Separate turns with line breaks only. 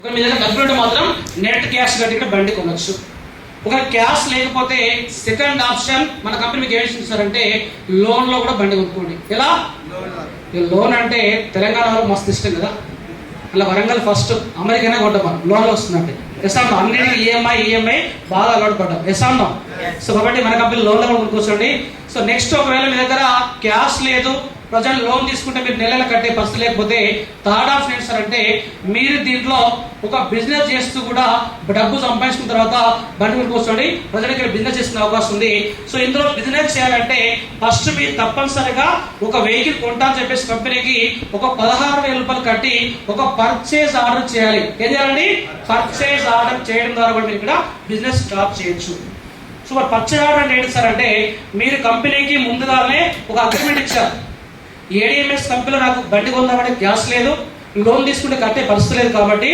ఒక మీ దగ్గర డబ్బులు ఉంటే మాత్రం నెట్ క్యాష్ కట్టి బండి కొనొచ్చు. ఒక క్యాష్ లేకపోతే సెకండ్ ఆప్షన్ మన కంపెనీ మీకు ఏమి ఇస్తారంటే లోన్ లో కూడా బండి కొనుక్కోండి. ఎలా లోన్ అంటే తెలంగాణలో మస్తు ఇష్టం కదా, అలా వరంగల్ ఫస్ట్ అమెరికానే కొంటాం మనం, లోన్లో వస్తుందంటే ఎసాండం అన్నిటికీ ఈఎంఐ బాగా అలవాటు పడ్డాం ఎసాండం. సో కాబట్టి మన కంపెనీ లోన్లో కూడా కొనుక్కోండి. సో నెక్స్ట్ ఒకవేళ మీ దగ్గర క్యాష్ లేదు, ప్రజెంట్ లోన్ తీసుకుంటే మీరు నెలలు కట్టే పరిస్థితి లేకపోతే థర్డ్ ఆప్షన్ ఏంటి సార్ అంటే మీరు దీంట్లో ఒక బిజినెస్ చేస్తూ కూడా డబ్బు సంపాదించుకున్న తర్వాత బండి కొనుక్కోండి. ప్రజెంట్ ఇక్కడ బిజినెస్ చేసుకునే అవకాశం ఉంది. సో ఇందులో బిజినెస్ చేయాలంటే ఫస్ట్ మీరు తప్పనిసరిగా ఒక వెహికల్ కొంటామని చెప్పేసి కంపెనీకి ఒక 16,000 రూపాయలు కట్టి ఒక పర్చేజ్ ఆర్డర్ చేయాలి. ఏం చేయాలండి? పర్చేజ్ ఆర్డర్ చేయడం ద్వారా కూడా మీరు ఇక్కడ బిజినెస్ స్టార్ట్ చేయొచ్చు. సో మరి పర్చేజ్ ఆర్డర్ అంటే ఏంటి సార్ అంటే మీరు కంపెనీకి ముందుగానే ఒక అగ్రిమెంట్ ఇచ్చారు. ఏడిఎంఎస్ కంపెనీలో నాకు బండి కొందామంటే క్యాష్ లేదు, లోన్ తీసుకుంటే కట్టే పరిస్థితి లేదు కాబట్టి